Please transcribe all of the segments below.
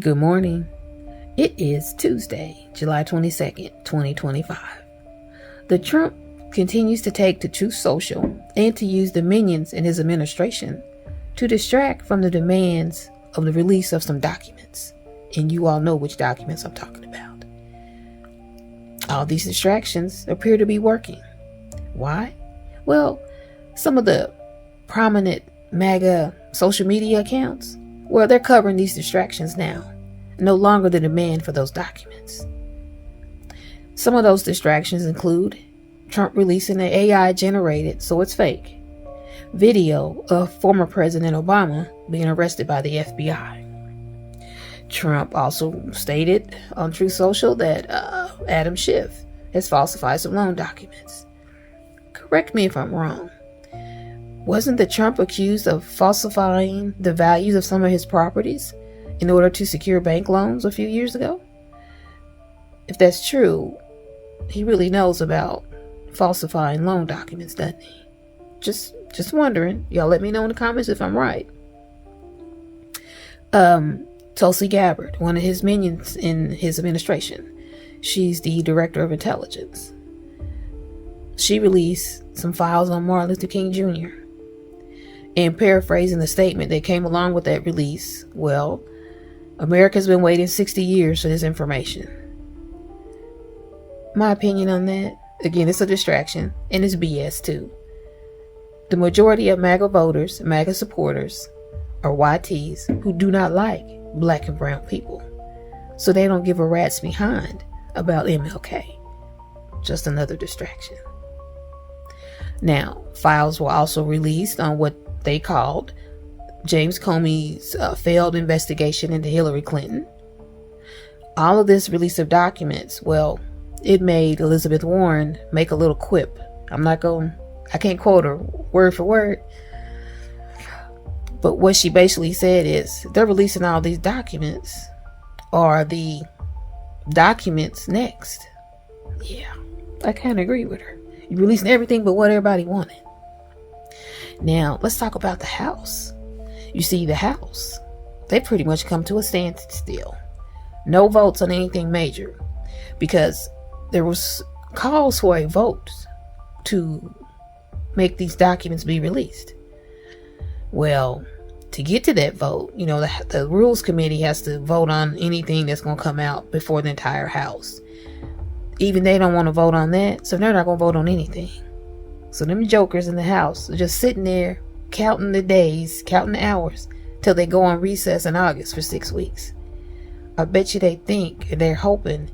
Good morning. It is Tuesday, July 22nd, 2025. The Trump continues to take to Truth Social and to use the minions in his administration to distract from the demands of the release of some documents. And you all know which documents I'm talking about. All these distractions appear to be working. Why? Well, some of the prominent MAGA social media accounts, well, they're covering these distractions now. No longer the demand for those documents. Some of those distractions include Trump releasing an AI-generated, so it's fake, video of former President Obama being arrested by the FBI. Trump also stated on Truth Social that Adam Schiff has falsified some loan documents. Correct me if I'm wrong. Wasn't the Trump accused of falsifying the values of some of his properties in order to secure bank loans a few years ago? If that's true, he really knows about falsifying loan documents, doesn't he? Just wondering. Y'all let me know in the comments if I'm right. Tulsi Gabbard, one of his minions in his administration. She's the director of intelligence. She released some files on Martin Luther King Jr. And paraphrasing the statement that came along with that release, well, America's been waiting 60 years for this information. My opinion on that, again, it's a distraction, and it's BS too. The majority of MAGA voters, MAGA supporters, are YTs who do not like black and brown people. So they don't give a rat's behind about MLK. Just another distraction. Now, files were also released on what they called James Comey's failed investigation into Hillary Clinton. All of this release of documents, well, it made Elizabeth Warren make a little quip. I can't quote her word for word. But what she basically said is, they're releasing all these documents. Are the documents next? Yeah, I kind of agree with her. You're releasing everything but what everybody wanted. Now, let's talk about the House. You see, the House, they pretty much come to a standstill. No votes on anything major, because there was calls for a vote to make these documents be released. Well, to get to that vote, the Rules Committee has to vote on anything that's going to come out before the entire House. Even they don't want to vote on that, so they're not going to vote on anything. So them jokers in the House are just sitting there counting the days, counting the hours, till they go on recess in August for 6 weeks. I bet you they're hoping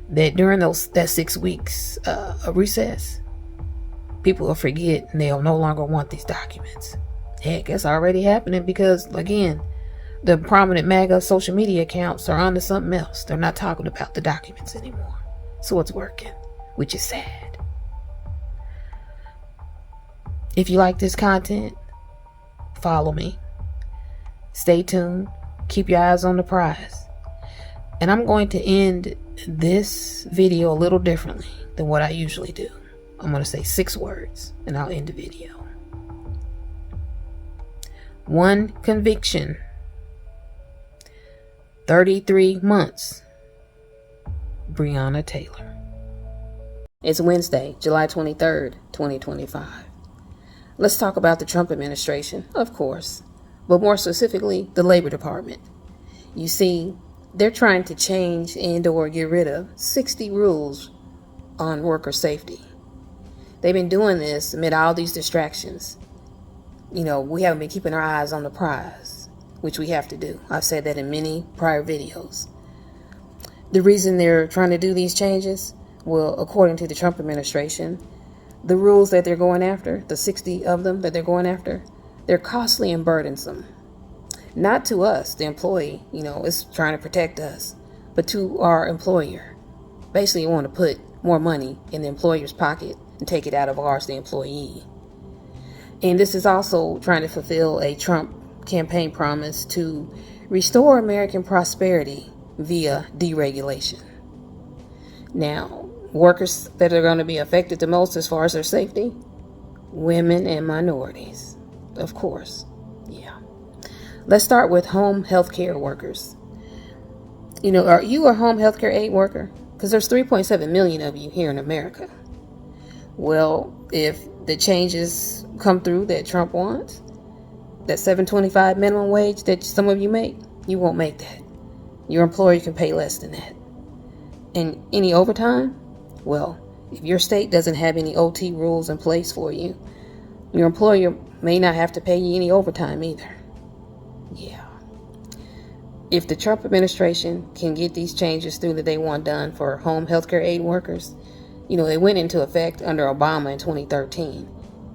that during that 6 weeks of recess, people will forget and they'll no longer want these documents. Heck, it's already happening because, again, the prominent MAGA social media accounts are on to something else. They're not talking about the documents anymore. So it's working, which is sad. If you like this content, follow me. Stay tuned. Keep your eyes on the prize. And I'm going to end this video a little differently than what I usually do. I'm going to say 6 words and I'll end the video. 1 conviction. 33 months. Breonna Taylor. It's Wednesday, July 23rd, 2025. Let's talk about the Trump administration, of course, but more specifically, the Labor Department. You see, they're trying to change and or get rid of 60 rules on worker safety. They've been doing this amid all these distractions. We haven't been keeping our eyes on the prize, which we have to do. I've said that in many prior videos. The reason they're trying to do these changes, well, according to the Trump administration, the rules that they're going after, the 60 of them that they're going after, they're costly and burdensome. Not to us, the employee, it's trying to protect us, but to our employer. Basically, you want to put more money in the employer's pocket and take it out of ours, the employee. And this is also trying to fulfill a Trump campaign promise to restore American prosperity via deregulation. Now, workers that are going to be affected the most as far as their safety, women and minorities, of course. Yeah. Let's start with home health care workers. Are you a home healthcare aid worker? Because there's 3.7 million of you here in America. Well, if the changes come through that Trump wants, that $7.25 minimum wage that some of you make, you won't make that. Your employer can pay less than that. And any overtime? Well, if your state doesn't have any OT rules in place for you, your employer may not have to pay you any overtime either. Yeah. If the Trump administration can get these changes through that they want done for home healthcare aid workers, they went into effect under Obama in 2013.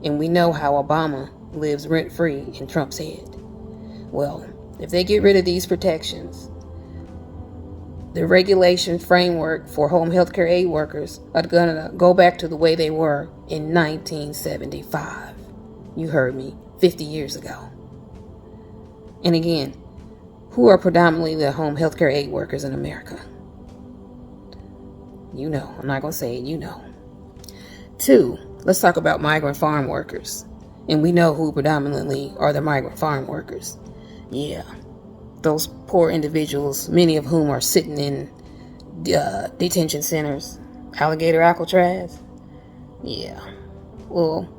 And we know how Obama lives rent-free in Trump's head. Well, if they get rid of these protections, the regulation framework for home healthcare aid workers are going to go back to the way they were in 1975. You heard me, 50 years ago. And again, who are predominantly the home healthcare aid workers in America? I'm not going to say it, 2, let's talk about migrant farm workers. And we know who predominantly are the migrant farm workers. Yeah, those poor individuals, many of whom are sitting in detention centers, alligator Alcatraz. Yeah, well,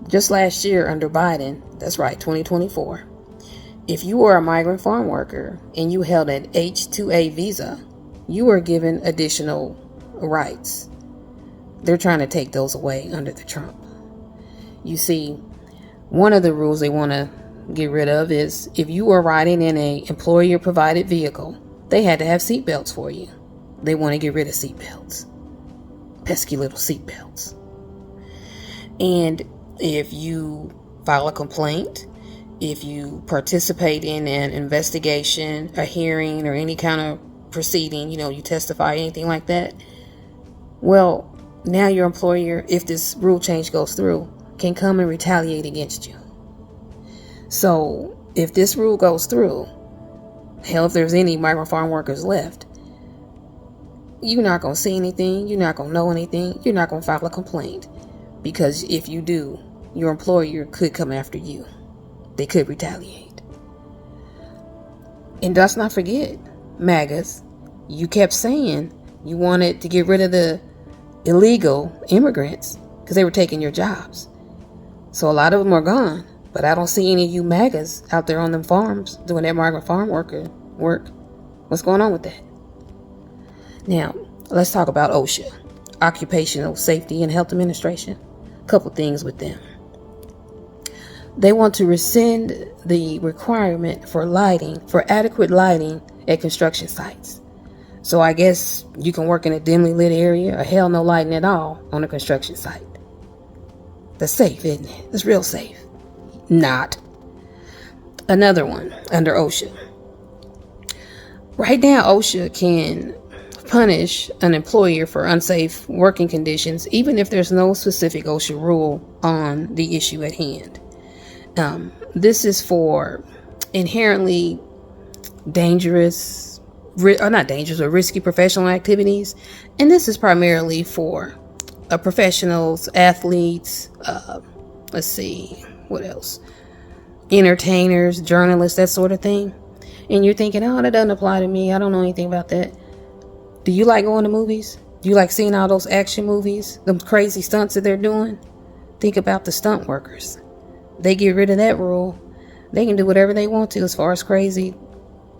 just last year under Biden, that's right, 2024, if you were a migrant farm worker and you held an H-2A visa, you were given additional rights. They're trying to take those away under the Trump. You see, one of the rules they want to get rid of is if you were riding in a employer-provided vehicle, they had to have seatbelts for you. They want to get rid of seatbelts. Pesky little seatbelts. And if you file a complaint, if you participate in an investigation, a hearing, or any kind of proceeding, you testify, anything like that, well, now your employer, if this rule change goes through, can come and retaliate against you. So if this rule goes through, hell, if there's any migrant farm workers left, you're not going to see anything, you're not going to know anything, you're not going to file a complaint. Because if you do, your employer could come after you. They could retaliate. And let's not forget, MAGAs, you kept saying you wanted to get rid of the illegal immigrants because they were taking your jobs. So a lot of them are gone, but I don't see any of you MAGAs out there on them farms doing that migrant farm worker work. What's going on with that? Now, let's talk about OSHA, Occupational Safety and Health Administration. A couple things with them. They want to rescind the requirement for adequate lighting at construction sites. So I guess you can work in a dimly lit area or hell no lighting at all on a construction site. That's safe, isn't it? It's real safe. Not. Another one under OSHA. Right now, OSHA can punish an employer for unsafe working conditions, even if there's no specific OSHA rule on the issue at hand. This is for inherently dangerous, risky professional activities. And this is primarily for professionals, athletes, let's see, what else? Entertainers, journalists, that sort of thing. And you're thinking, oh, that doesn't apply to me. I don't know anything about that. Do you like going to movies? Do you like seeing all those action movies? Them crazy stunts that they're doing? Think about the stunt workers. They get rid of that rule. They can do whatever they want to as far as crazy,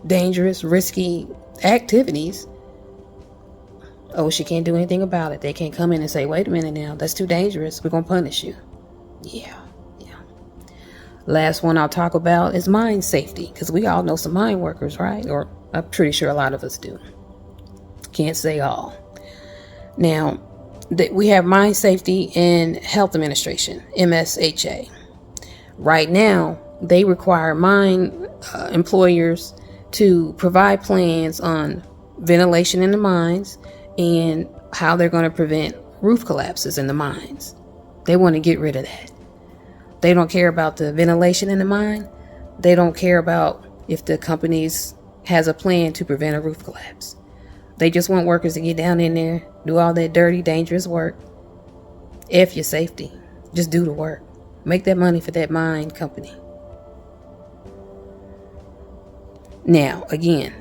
dangerous, risky activities. OSHA can't do anything about it. They can't come in and say, wait a minute now, that's too dangerous. We're going to punish you. Yeah. Last one I'll talk about is mine safety, because we all know some mine workers, right? Or I'm pretty sure a lot of us do. Can't say all. Now, we have Mine Safety and Health Administration, MSHA. Right now, they require mine employers to provide plans on ventilation in the mines and how they're going to prevent roof collapses in the mines. They want to get rid of that. They don't care about the ventilation in the mine. They don't care about if the companies has a plan to prevent a roof collapse. They just want workers to get down in there, do all that dirty, dangerous work. F your safety. Just do the work. Make that money for that mine company. Now, again,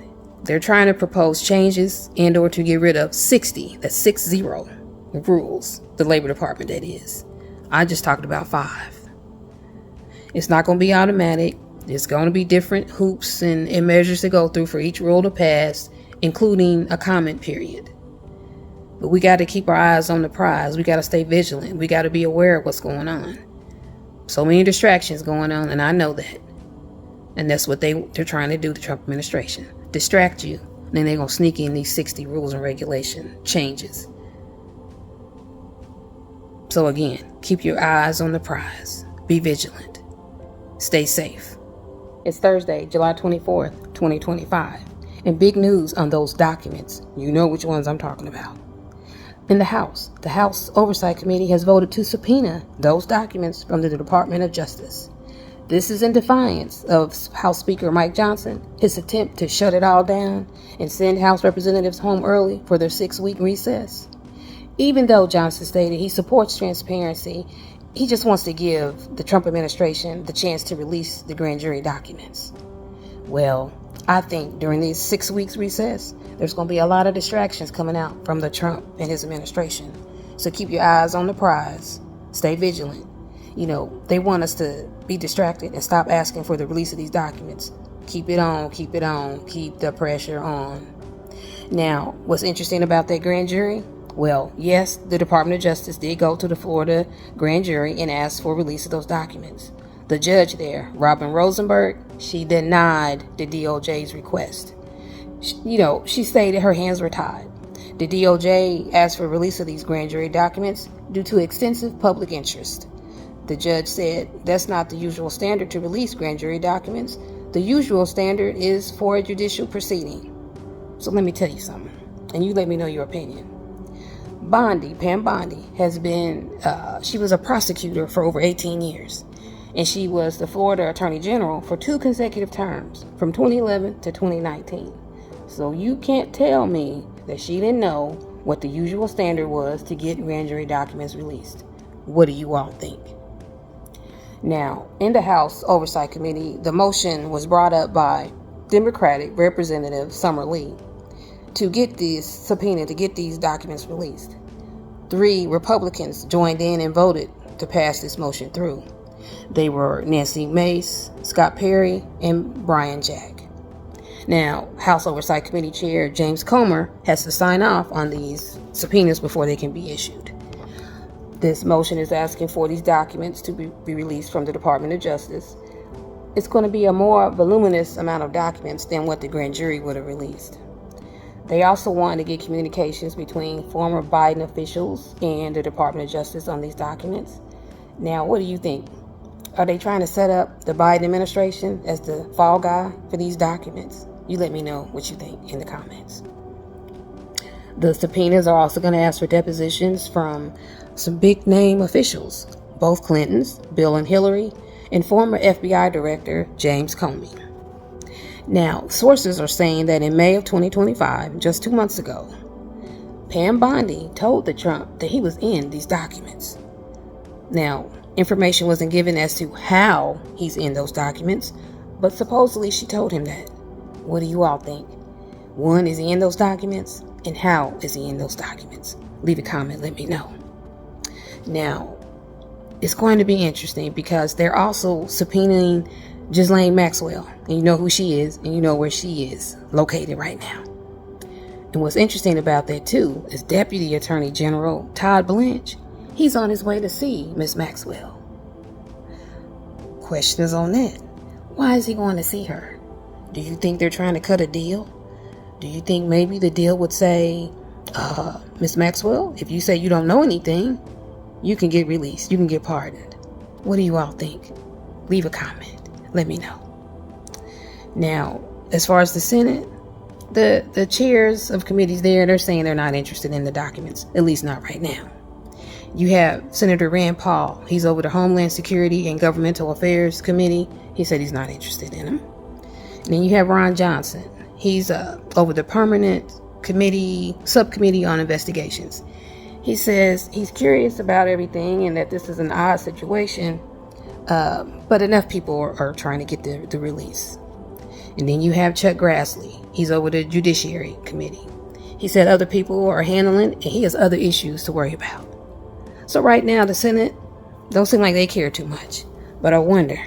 they're trying to propose changes and or to get rid of 60, that's 60 rules, the Labor Department that is. I just talked about 5. It's not going to be automatic. There's going to be different hoops and measures to go through for each rule to pass, including a comment period. But we got to keep our eyes on the prize. We got to stay vigilant. We got to be aware of what's going on. So many distractions going on, and I know that. And that's what they're trying to do, the Trump administration. Distract you. And then they're going to sneak in these 60 rules and regulation changes. So again, keep your eyes on the prize. Be vigilant. Stay safe. It's Thursday, July 24th, 2025. And big news on those documents. You know which ones I'm talking about. In the House Oversight Committee has voted to subpoena those documents from the Department of Justice. This is in defiance of House Speaker Mike Johnson, his attempt to shut it all down and send House representatives home early for their 6-week recess. Even though Johnson stated he supports transparency, he just wants to give the Trump administration the chance to release the grand jury documents. Well, I think during these 6 weeks recess, there's going to be a lot of distractions coming out from the Trump and his administration. So keep your eyes on the prize. Stay vigilant. You know, they want us to be distracted and stop asking for the release of these documents. Keep it on, keep the pressure on. Now, what's interesting about that grand jury? Well, yes, the Department of Justice did go to the Florida grand jury and ask for release of those documents. The judge there, Robin Rosenberg, she denied the DOJ's request. She stated her hands were tied. The DOJ asked for release of these grand jury documents due to extensive public interest. The judge said that's not the usual standard to release grand jury documents. The usual standard is for a judicial proceeding. So let me tell you something, and you let me know your opinion. Pam Bondi has been, she was a prosecutor for over 18 years. And she was the Florida Attorney General for 2 consecutive terms, from 2011 to 2019. So you can't tell me that she didn't know what the usual standard was to get grand jury documents released. What do you all think? Now, in the House Oversight Committee, the motion was brought up by Democratic Representative Summer Lee to get this subpoena, to get these documents released. 3 Republicans joined in and voted to pass this motion through. They were Nancy Mace, Scott Perry, and Brian Jack. Now, House Oversight Committee Chair James Comer has to sign off on these subpoenas before they can be issued. This motion is asking for these documents to be released from the Department of Justice. It's going to be a more voluminous amount of documents than what the grand jury would have released. They also want to get communications between former Biden officials and the Department of Justice on these documents. Now, what do you think? Are they trying to set up the Biden administration as the fall guy for these documents? You let me know what you think in the comments. The subpoenas are also going to ask for depositions from some big name officials, both Clintons, Bill and Hillary, and former FBI Director James Comey. Now, sources are saying that in May of 2025, just 2 months ago, Pam Bondi told the Trump that he was in these documents. Now, information wasn't given as to how he's in those documents, but supposedly she told him that. What do you all think? 1, is he in those documents? And how is he in those documents? Leave a comment, let me know. Now, it's going to be interesting because they're also subpoenaing Ghislaine Maxwell. And you know who she is, and you know where she is located right now. And what's interesting about that too is Deputy Attorney General Todd Blanche. He's on his way to see Miss Maxwell. Questions on that. Why is he going to see her? Do you think they're trying to cut a deal? Do you think maybe the deal would say, Miss Maxwell, if you say you don't know anything, you can get released. You can get pardoned. What do you all think? Leave a comment. Let me know. Now, as far as the Senate, the chairs of committees there, they're saying they're not interested in the documents, at least not right now. You have Senator Rand Paul. He's over the Homeland Security and Governmental Affairs Committee. He said he's not interested in them. And then you have Ron Johnson. He's over the Permanent Subcommittee on Investigations. He says he's curious about everything and that this is an odd situation, but enough people are trying to get the release. And then you have Chuck Grassley. He's over the Judiciary Committee. He said other people are handling, and he has other issues to worry about. So right now, the Senate don't seem like they care too much. But I wonder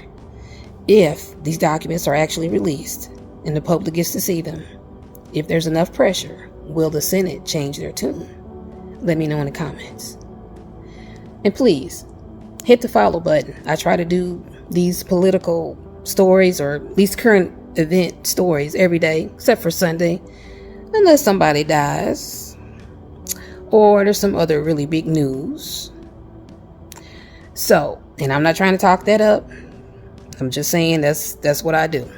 if these documents are actually released and the public gets to see them. If there's enough pressure, will the Senate change their tune? Let me know in the comments. And please, hit the follow button. I try to do these political stories, or at least current event stories, every day, except for Sunday, unless somebody dies or there's some other really big news. So, and I'm not trying to talk that up. I'm just saying that's what I do.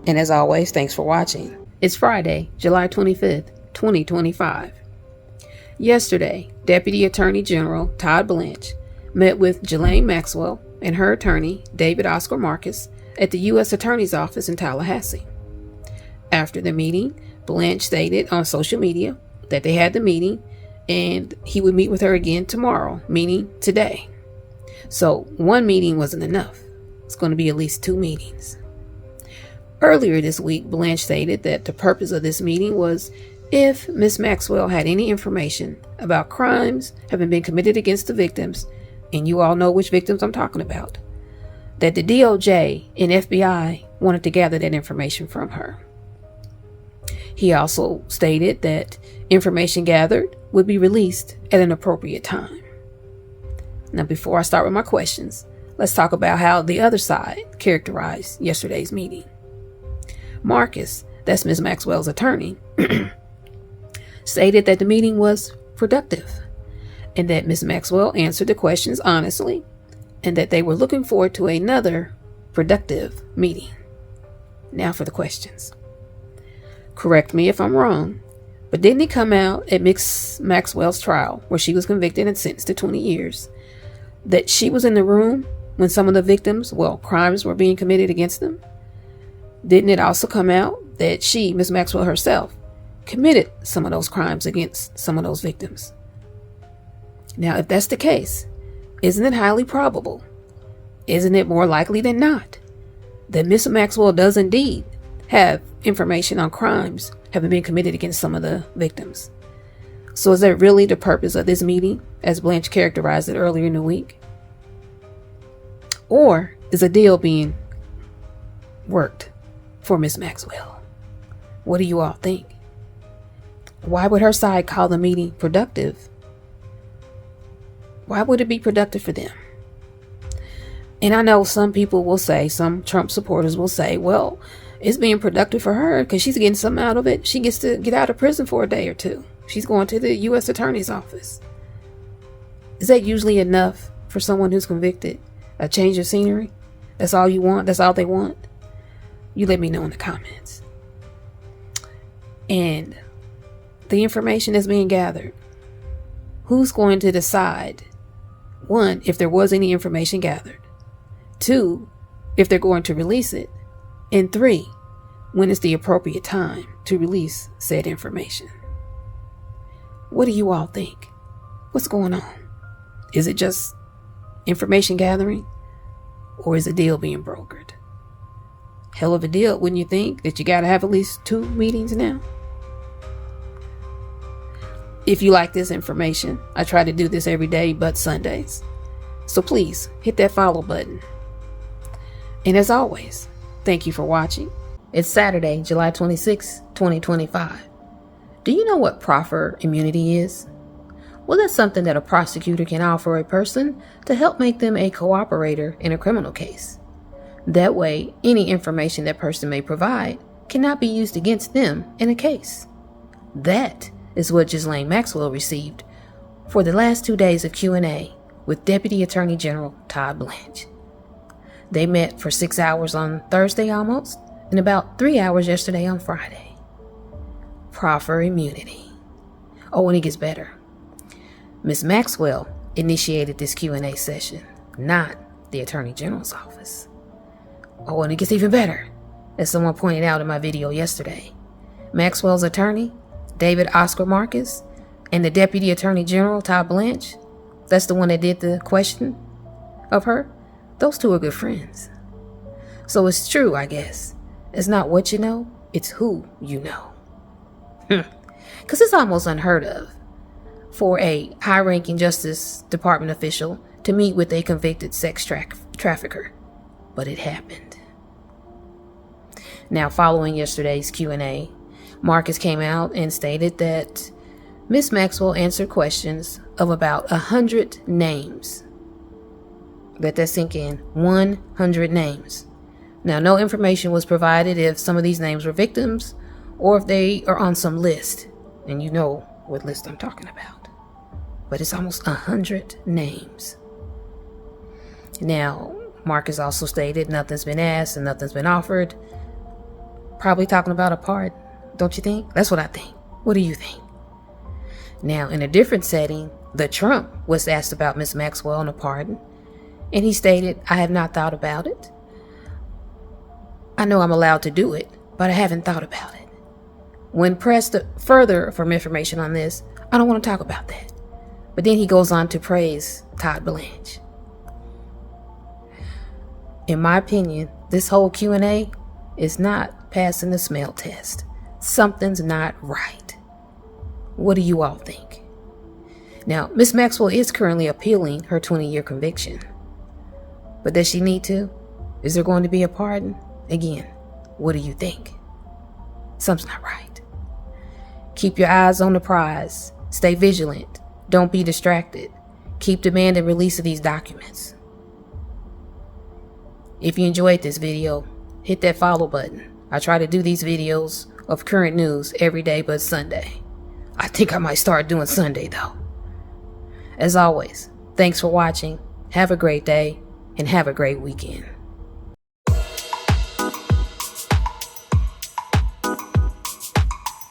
And as always, thanks for watching. It's Friday, July 25th, 2025. Yesterday, Deputy Attorney General Todd Blanche met with Ghislaine Maxwell and her attorney, David Oscar Marcus, at the U.S. Attorney's Office in Tallahassee. After the meeting, Blanche stated on social media that they had the meeting and he would meet with her again tomorrow, meaning today. So one meeting wasn't enough. It's going to be at least 2 meetings. Earlier this week, Blanche stated that the purpose of this meeting was if Ms. Maxwell had any information about crimes having been committed against the victims, and you all know which victims I'm talking about, that the DOJ and FBI wanted to gather that information from her. He also stated that information gathered would be released at an appropriate time. Now, before I start with my questions, let's talk about how the other side characterized yesterday's meeting. Marcus, that's Ms. Maxwell's attorney, stated that the meeting was productive and that Ms. Maxwell answered the questions honestly and that they were looking forward to another productive meeting. Now for the questions. Correct me if I'm wrong, but didn't it come out at Ms. Maxwell's trial, where she was convicted and sentenced to 20 years, that she was in the room when some of the victims, crimes were being committed against them? Didn't it also come out that she, Ms. Maxwell herself, committed some of those crimes against some of those victims? Now, if that's the case, isn't it highly probable? Isn't it more likely than not that Ms. Maxwell does indeed have information on crimes having been committed against some of the victims? So is that really the purpose of this meeting, as Blanche characterized it earlier in the week? Or is a deal being worked for Ms. Maxwell? What do you all think? Why would her side call the meeting productive? Why would it be productive for them? And I know some people will say, some Trump supporters will say, well, it's being productive for her because she's getting something out of it. She gets to get out of prison for a day or two. She's going to the U.S. Attorney's Office. Is that usually enough for someone who's convicted? A change of scenery? That's all you want? That's all they want? You let me know in the comments. And the information that's being gathered, who's going to decide, 1, if there was any information gathered, 2, if they're going to release it, and 3, when is the appropriate time to release said information? What do you all think? What's going on? Is it just information gathering, or is a deal being brokered? Hell of a deal, wouldn't you think, that you got to have at least 2 meetings now? If you like this information, I try to do this every day but Sundays. So please hit that follow button. And as always, thank you for watching. It's Saturday, July 26, 2025. Do you know what proffer immunity is? Well, that's something that a prosecutor can offer a person to help make them a cooperator in a criminal case. That way, any information that person may provide cannot be used against them in a case. That is what Ghislaine Maxwell received for the last 2 days of Q&A with Deputy Attorney General Todd Blanche. They met for 6 hours on Thursday almost, and about 3 hours yesterday on Friday. Proffer immunity. Oh, and it gets better. Ms. Maxwell initiated this Q&A session, not the Attorney General's office. Oh, and it gets even better. As someone pointed out in my video yesterday, Maxwell's attorney, David Oscar Marcus, and the Deputy Attorney General, Todd Blanche, that's the one that did the question of her, those two are good friends. So it's true, I guess, It's not what you know, it's who you know. Because it's almost unheard of for a high-ranking Justice Department official to meet with a convicted sex trafficker. But it happened. Now, following yesterday's Q&A, Marcus came out and stated that Ms. Maxwell answered questions of about 100 names. Let that sink in. 100 names. Now, no information was provided if some of these names were victims or if they are on some list. And you know what list I'm talking about. But it's almost 100 names. Now, Marcus also stated nothing's been asked and nothing's been offered. Probably talking about a pardon, don't you think? That's what I think. What do you think? Now, in a different setting, the Trump was asked about Ms. Maxwell and a pardon, and he stated, I have not thought about it. I know I'm allowed to do it, but I haven't thought about it. When pressed further for information on this, I don't want to talk about that. But then he goes on to praise Todd Blanche. In my opinion, this whole Q&A is not passing the smell test. Something's not right. What do you all think? Now, Ms. Maxwell is currently appealing her 20-year conviction. But does she need to? Is there going to be a pardon? Again, what do you think? Something's not right. Keep your eyes on the prize. Stay vigilant. Don't be distracted. Keep demanding release of these documents. If you enjoyed this video, hit that follow button. I try to do these videos of current news every day but Sunday. I think I might start doing Sunday though. As always, thanks for watching. Have a great day and have a great weekend.